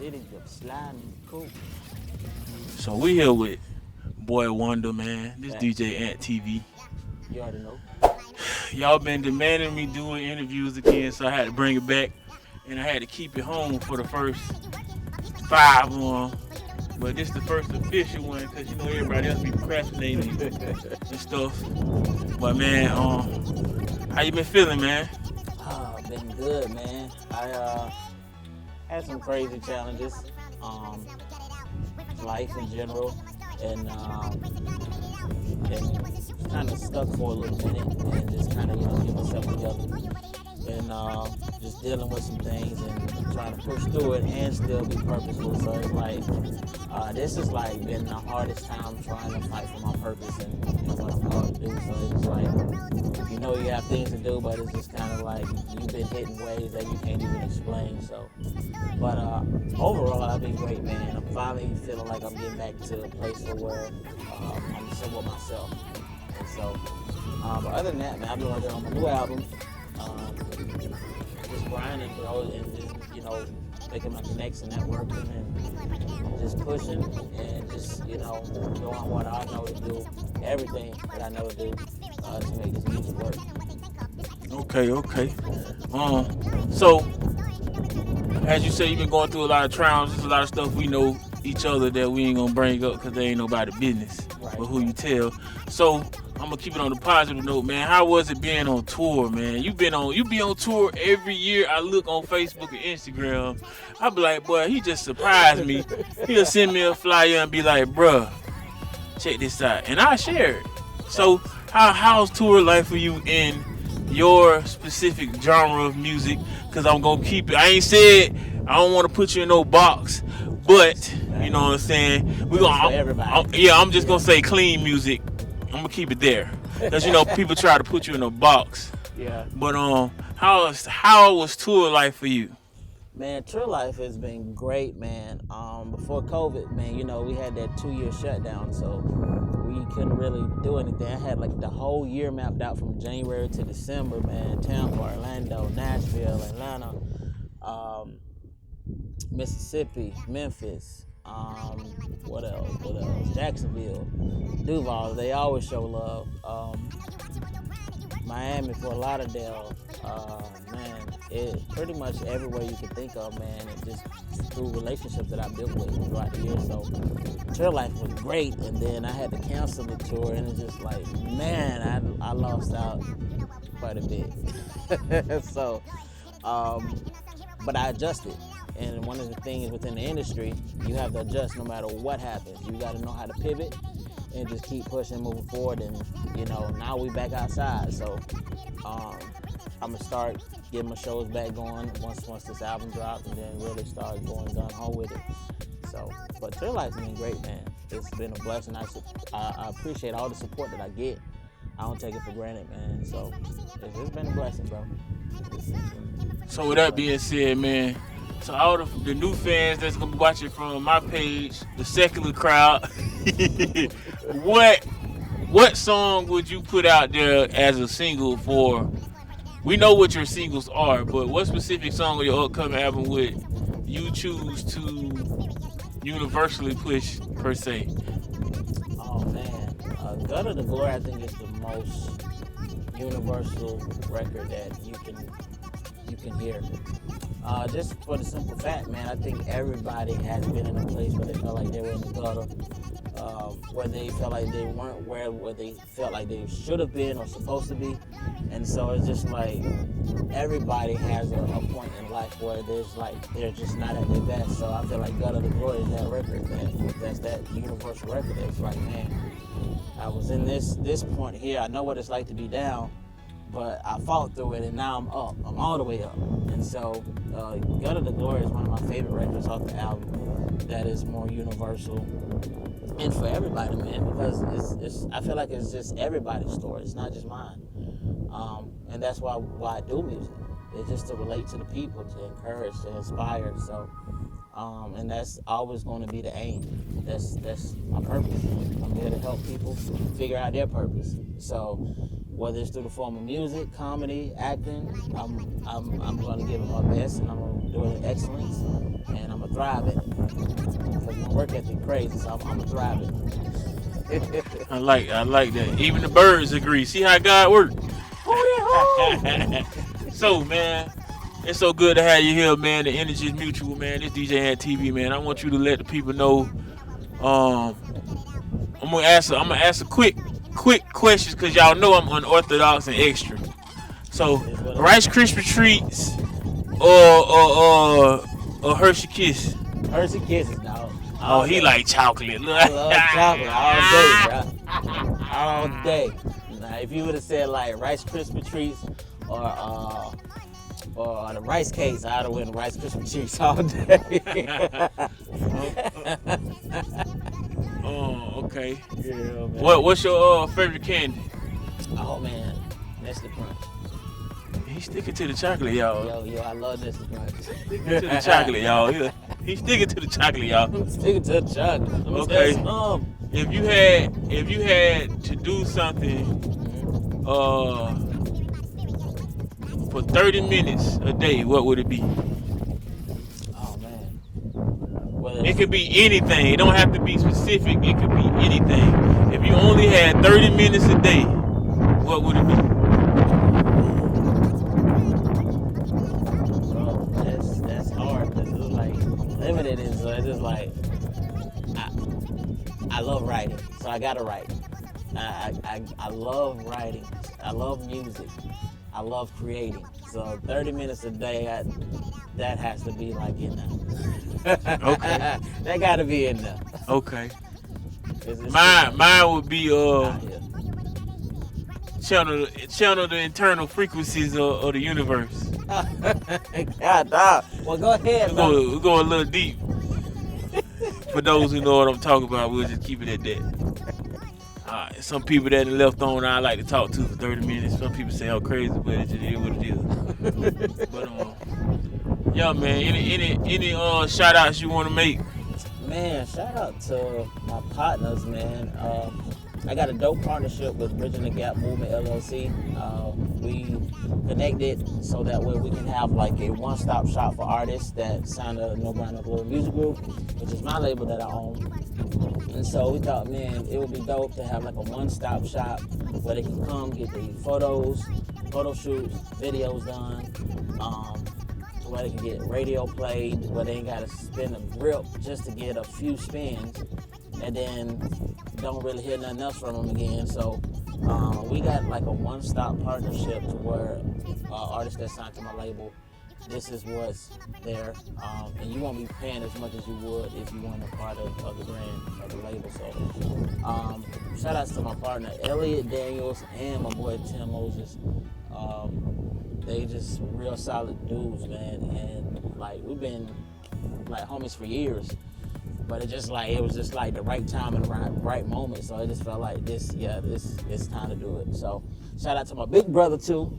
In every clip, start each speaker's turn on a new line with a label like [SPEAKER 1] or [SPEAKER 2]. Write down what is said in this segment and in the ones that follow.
[SPEAKER 1] city, just sliding, cool.
[SPEAKER 2] So we here with boy Wonda, man. This
[SPEAKER 1] Facts.
[SPEAKER 2] DjAntTv.
[SPEAKER 1] You already know.
[SPEAKER 2] Y'all been demanding me doing interviews again, so I had to bring it back, and I had to keep it home for the first five on. But this the first official one, cause you know everybody else be procrastinating and stuff. But man, how you been feeling, man?
[SPEAKER 1] Been good, man. I had some crazy challenges, um, life in general, and kind of stuck for a little minute, and just kind of get myself together, and just dealing with some things and trying to push through it and still be purposeful. So it's like this has like been the hardest time trying to fight for my purpose and what I'm called to do. So it's like you have things to do, but it's just kind of like you've been hitting ways that you can't even explain. So, but overall, I've been great, man. I'm finally feeling like I'm getting back to a place where I'm somewhat myself. And so, but other than that, man, I've been working on my new album. Just grinding, and just, making my connects and networking and just pushing and just, doing what I know to do, everything that I know to do to make this music work.
[SPEAKER 2] Okay. So as you say, you've been going through a lot of trials. There's a lot of stuff we know each other that we ain't gonna bring up because they ain't nobody business.
[SPEAKER 1] Right.
[SPEAKER 2] But who you tell. So I'm gonna keep it on the positive note, man. How was it being on tour, man? You be on tour every year. I look on Facebook and Instagram. I be like, boy, he just surprised me. He'll send me a flyer and be like, bruh, check this out, and I share it. So how's tour life for you in your specific genre of music? Because I'm gonna keep it. I ain't said I don't want to put you in no box, but you know what I'm saying. I'm just gonna say clean music. I'm gonna keep it there, because people try to put you in a box.
[SPEAKER 1] Yeah.
[SPEAKER 2] But how was tour life for you?
[SPEAKER 1] Man, tour life has been great, man. Before COVID, man, we had that 2-year shutdown, so we couldn't really do anything. I had like the whole year mapped out from January to December, man. Tampa, Orlando, Nashville, Atlanta, Mississippi, Memphis, what else? Jacksonville, Duval. They always show love. Miami, Fort Lauderdale, man, it pretty much everywhere you can think of, man, and just through relationships that I built with throughout the year. So tour life was great, and then I had to cancel the tour, and it's just like, man, I lost out quite a bit. So, but I adjusted. And one of the things within the industry, you have to adjust no matter what happens. You got to know how to pivot and just keep pushing, moving forward. And, now we back outside. So I'm going to start getting my shows back going once this album drops, and then really start going gun ho with it. So, but tour life's been great, man. It's been a blessing. I appreciate all the support that I get. I don't take it for granted, man. So it's been a blessing, bro.
[SPEAKER 2] So with that being said, man, to all the new fans that's gonna be watching from my page, the secular crowd, what song would you put out there as a single for? We know what your singles are, but what specific song on your upcoming album would you choose to universally push per se?
[SPEAKER 1] Oh man, Gutta the Glory, I think is the most universal record that you can hear. Just for the simple fact, man, I think everybody has been in a place where they felt like they were in the gutter, where they felt like they weren't where they felt like they should have been or supposed to be. And so it's just like everybody has a point in life where they're just not at their best. So I feel like Gutta the Glory is that record, that's that universal record that's like, man, I was in this point here. I know what it's like to be down, but I fought through it, and now I'm up. I'm all the way up. And so, Gutta the Glory is one of my favorite records off the album that is more universal and for everybody, man, because it's I feel like it's just everybody's story. It's not just mine. And that's why I do music. It's just to relate to the people, to encourage, to inspire. So, and that's always going to be the aim. That's my purpose. I'm here to help people figure out their purpose. So, whether it's through the form of music, comedy, acting, I'm going to give it my best, and I'm going do it in excellence, and I'm gonna thrive at it. Because my work ethic crazy, so I'm gonna thrive at it.
[SPEAKER 2] I like that. Even the birds agree. See how God works. So, man, it's so good to have you here, man. The energy is mutual, man. This DjAntTv, man. I want you to let the people know. I'm gonna ask a quick questions because y'all know I'm unorthodox and extra. So, Rice Krispie treats or Hershey Kiss.
[SPEAKER 1] Hershey Kisses, dog.
[SPEAKER 2] Oh, he like chocolate.
[SPEAKER 1] I love chocolate all day, bro. All day. Now, if you would have said like Rice Krispie treats or the rice cakes, I'd have went Rice Krispie treats all day.
[SPEAKER 2] Oh, okay.
[SPEAKER 1] Yeah, man.
[SPEAKER 2] What's your favorite candy?
[SPEAKER 1] Oh man, Nestle Crunch.
[SPEAKER 2] He's sticking to the chocolate, y'all.
[SPEAKER 1] Yo, I love Nestle Crunch.
[SPEAKER 2] Sticking to the chocolate, y'all. He's sticking to the chocolate, y'all.
[SPEAKER 1] I'm sticking to the chocolate.
[SPEAKER 2] Okay. If you had to do something for 30 minutes a day, what would it be?
[SPEAKER 1] Oh man. Well,
[SPEAKER 2] it could be anything. It don't have to be specific. It could be anything. If you only had 30 minutes a day, what would it be?
[SPEAKER 1] Bro, that's hard because it's like limited, and so it's just like I love writing, so I gotta write. I love writing. I love music. I love creating. So 30 minutes a day, that has to be like in there.
[SPEAKER 2] Okay.
[SPEAKER 1] That gotta be in there.
[SPEAKER 2] Okay. Mine would be channel the internal frequencies of the universe.
[SPEAKER 1] God, dog. Well, go ahead.
[SPEAKER 2] We'll go a little deep. For those who know what I'm talking about, we'll just keep it at that. Some people that are left on, I like to talk to for 30 minutes. Some people say I'm crazy, but it just is what it is. But yeah, man. Any shout outs you want to make?
[SPEAKER 1] Man, shout out to my partners, man. I got a dope partnership with Bridging the Gap Movement LLC. We connected so that way we can have like a one-stop shop for artists that sign a No Brand No Glory music group, which is my label that I own. And so we thought, man, it would be dope to have like a one-stop shop where they can come get the photos, photo shoots, videos done, where they can get radio played, where they ain't got to spin a grip just to get a few spins, and then don't really hear nothing else from them again. So we got like a one-stop partnership to where artists that signed to my label, this is what's there, and you won't be paying as much as you would if you weren't a part of the brand, of the label. So shout outs to my partner Elliot Daniels and my boy Tim Moses. They just real solid dudes, man, and like we've been like homies for years, but it was just like the right time and the right moment. So it just felt like this it's time to do it. So shout out to my big brother too.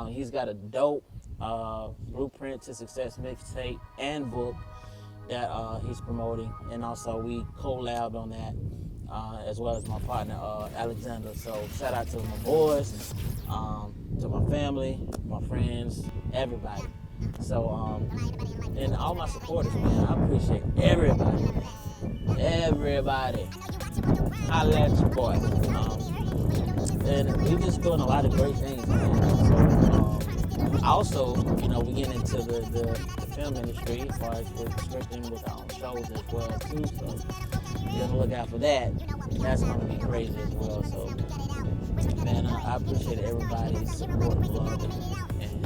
[SPEAKER 1] He's got a dope Blueprint to Success mixtape and book that he's promoting, and also we collabed on that as well as my partner Alexander. So shout out to my boys, to my family, my friends, everybody. So and all my supporters, man, I appreciate everybody. Holla at your boy. And we just doing a lot of great things, man. So also, we get into the film industry as far as we're scripting with our own shows as well too. So be on the lookout for that. That's gonna be crazy as well. So man, I appreciate everybody's support and love and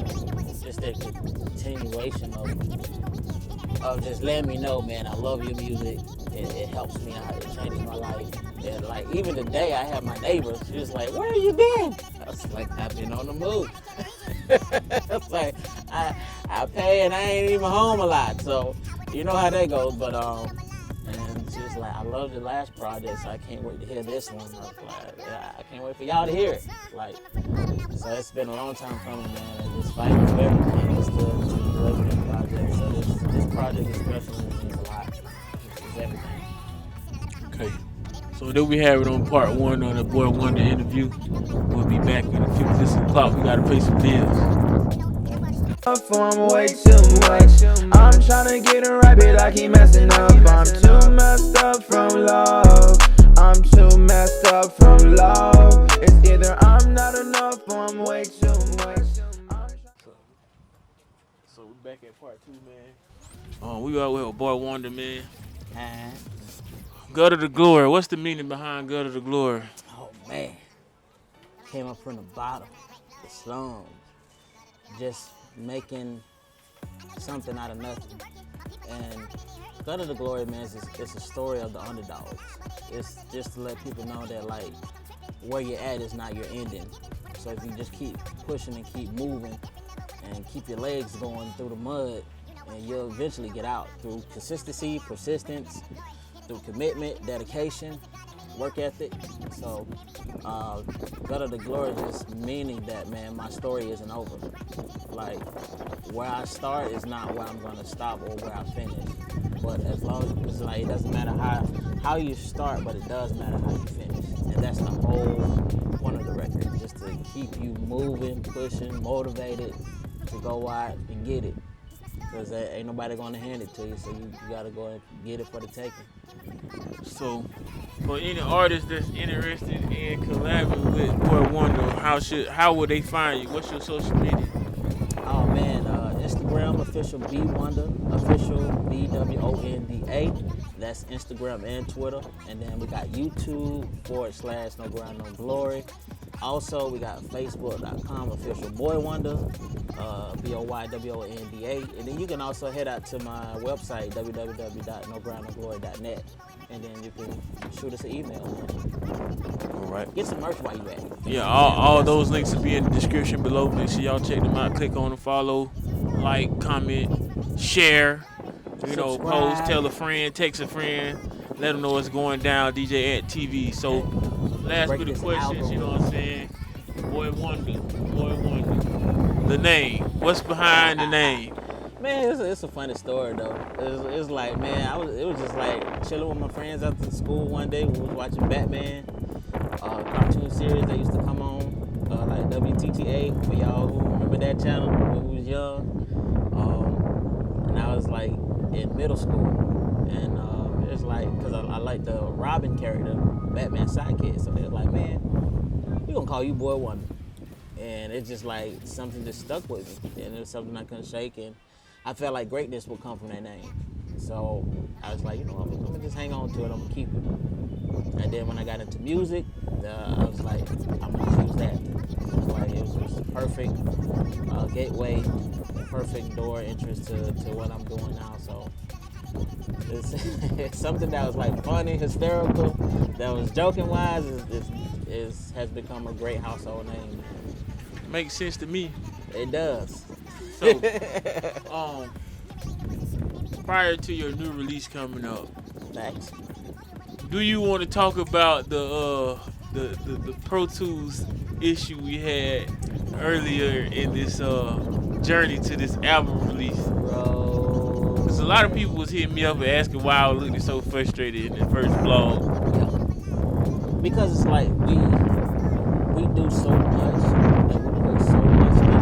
[SPEAKER 1] just that continuation of just letting me know, man, I love your music. It helps me out. It changes my life. And like even today, I have my neighbors. She was like, "Where you been?" I was like, "I've been on the move." It's like I pay and I ain't even home a lot, so you know how that goes. But and she was like, "I love the last project, so I can't wait to hear this one." I was like, "Yeah, I can't wait for y'all to hear it." Like, so it's been a long time coming, man. And just fighting for everything just to deliver this project. So this project especially means a lot. It's everything.
[SPEAKER 2] Okay. So then we have it on part 1 of the boy Wonda interview. We'll be back in a few minutes o'clock. We gotta pay some bills.
[SPEAKER 3] I'm way too much. I'm tryna get it right, but I keep messing up. I'm too messed up from love. I'm too messed up from love. It's either I'm not enough or I'm way too much.
[SPEAKER 2] So we back at part 2, man. We out with boy Wonda, man. Gutta the Glory. What's the meaning behind Gutta the Glory?
[SPEAKER 1] Oh man, came up from the bottom, the slums, just making something out of nothing. And Gutta the Glory, man, it's a story of the underdogs. It's just to let people know that like where you're at is not your ending. So if you just keep pushing and keep moving and keep your legs going through the mud, and you'll eventually get out through consistency, persistence, through commitment, dedication, work ethic. So Gutta the Glory just meaning that, man, my story isn't over. Like where I start is not where I'm gonna stop or where I finish. But as long as it's like it doesn't matter how you start, but it does matter how you finish. And that's the whole point of the record, just to keep you moving, pushing, motivated to go out and get it. Because ain't nobody gonna hand it to you, so you gotta go and get it for the taking.
[SPEAKER 2] So, for any artist that's interested in collabing with Boy Wonda, how would they find you? What's your social media?
[SPEAKER 1] Oh man, Instagram official B Wonda, official BWONDA. That's Instagram and Twitter. And then we got YouTube /No Grind No Glory. Also, we got Facebook.com official Boy Wonda, BOYWONDA. And then you can also head out to my website, www.nogrindnoglory.net. And then you can shoot us an email.
[SPEAKER 2] All right.
[SPEAKER 1] Get some merch while you at it.
[SPEAKER 2] Yeah, all those links will be in the description below. Make sure y'all check them out. Click on and follow, like, comment, share.
[SPEAKER 1] Subscribe.
[SPEAKER 2] Post, tell a friend, text a friend, let them know what's going down. DjAntTv. So, last bit of questions. You know what I'm saying? Boy Wonda. The name. What's behind the name?
[SPEAKER 1] Man, it's a funny story though. It's like, man, it was just like chilling with my friends after school one day. We was watching Batman, cartoon series that used to come on, like WTTA, for y'all who remember that channel when we was young. And I was like in middle school, and it's like, cause I like the Robin character, Batman's sidekick. So they was like, man, we gonna call you Boy Wonda. And it's just like something just stuck with me, and it was something I couldn't shake. And I felt like greatness would come from that name. So I was like, you know, I'm gonna just hang on to it, I'm gonna keep it. And then when I got into music, I was like, I'm gonna choose that. It was the perfect gateway, perfect door entrance to what I'm doing now. So it's something that was like funny, hysterical, that was joking wise, has become a great household name.
[SPEAKER 2] Makes sense to me.
[SPEAKER 1] It does.
[SPEAKER 2] So, prior to your new release coming up,
[SPEAKER 1] Thanks.
[SPEAKER 2] do you want to talk about the Pro Tools issue we had earlier in this journey to this album release?
[SPEAKER 1] Bro.
[SPEAKER 2] Because a lot of people was hitting me up and asking why I was looking so frustrated in the first vlog.
[SPEAKER 1] Yeah. Because it's like we do so much, and we put so much into it,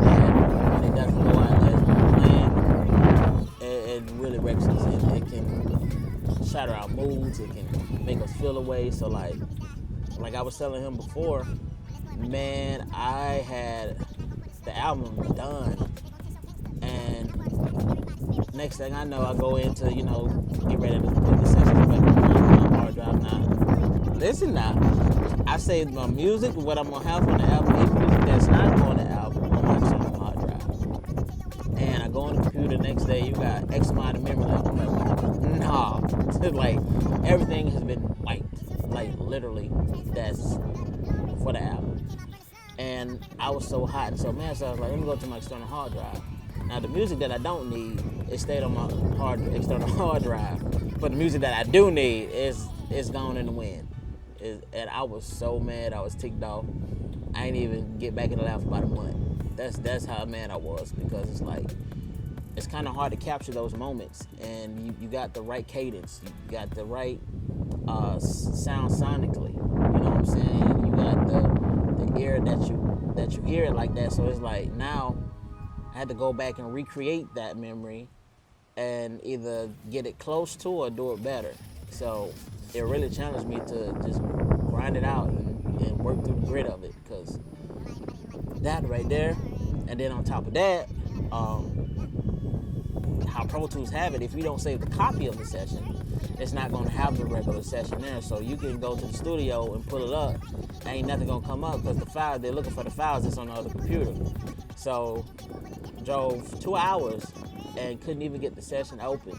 [SPEAKER 1] that when it doesn't go out as planned, it really wrecks us. It can shatter our moods. It can make us feel away. So like I was telling him before, man, I had the album done, and next thing I know, I go into, get ready to put the sessions back on my hard drive now. Listen now, I saved my music, what I'm gonna have on the album, even music that's not on the album, on my external hard drive. And I go on the computer the next day, you got X amount of memory left. I'm like, nah. Like, everything has been wiped. Like, literally, that's for the album. And I was so hot and so mad, so I was like, let me go to my external hard drive. Now, the music that I don't need, it stayed on my external hard drive. But the music that I do need is gone in the wind. And I was so mad, I was ticked off. I ain't even get back in the lab for about a month. That's how mad I was, because it's like, it's kind of hard to capture those moments, and you got the right cadence, you got the right sound sonically, know what I'm saying? You got the ear that you hear it like that. So it's like now I had to go back and recreate that memory and either get it close to or do it better. So it really challenged me to just grind it out and work through the grit of it, because that right there, and then on top of that, how Pro Tools have it, if you don't save the copy of the session, it's not going to have the regular session there. So you can go to the studio and pull it up, ain't nothing going to come up because the file, they're looking for the files that's on the other computer. So drove 2 hours and couldn't even get the session open.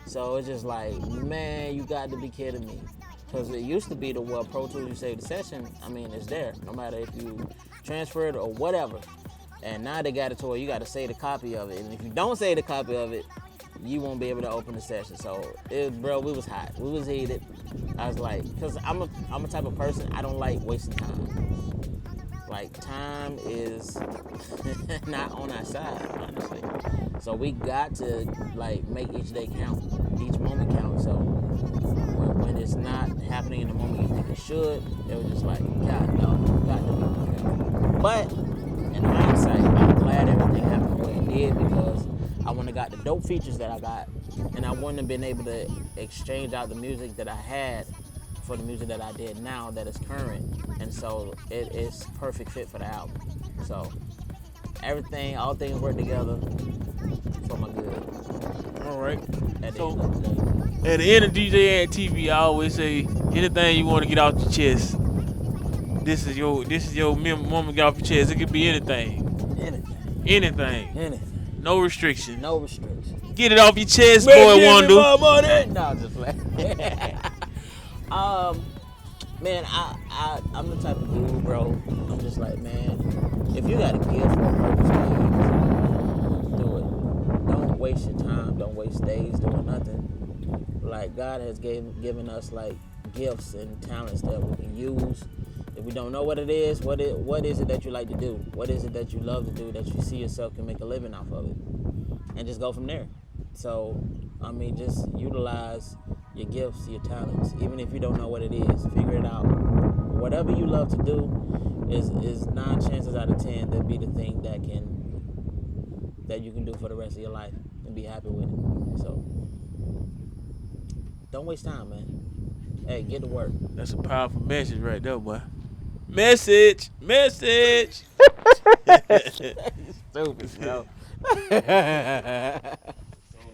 [SPEAKER 1] So it's just like, man, you got to be kidding me. Because it used to be the Pro Tools, you save the session, I mean, it's there, no matter if you transfer it or whatever. And now they got it to where you got to save the copy of it. And if you don't save the copy of it, you won't be able to open the session. So, bro, we was hot. We was heated. I was like, because I'm a type of person, I don't like wasting time. Like, time is not on our side, honestly. So we got to, like, make each day count, each moment count. So when it's not happening in the moment you think it should, it was just like, God, no, got to be prepared. But in hindsight, I'm glad everything happened the way it did, because I wouldn't have got the dope features that I got, and I wouldn't have been able to exchange out the music that I had for the music that I did now that is current. And so it is perfect fit for the album. So everything, all things work together for my good.
[SPEAKER 2] All right.
[SPEAKER 1] At the
[SPEAKER 2] So
[SPEAKER 1] end of the day.
[SPEAKER 2] at the end of DjAntTv, I always say anything you want to get off your chest. This is your moment to get off your chest. It could be anything. Anything. No restriction.
[SPEAKER 1] No restriction.
[SPEAKER 2] Get it off your chest, boy, Wonda.
[SPEAKER 1] No, just like man, I'm the type of dude, bro. I'm just like, man, if you got a gift for a purpose, man, do it. Don't waste your time. Don't waste days doing nothing. Like, God has given us like gifts and talents that we can use. If we don't know what it is, what is it that you like to do? What is it that you love to do that you see yourself can make a living off of it? And just go from there. So, I mean, just utilize your gifts, your talents. Even if you don't know what it is, figure it out. Whatever you love to do is 9 chances out of 10 that'll be the thing that you can do for the rest of your life and be happy with it. So, don't waste time, man. Hey, get to work.
[SPEAKER 2] That's a powerful message right there, boy. Message.
[SPEAKER 1] Stupid, bro.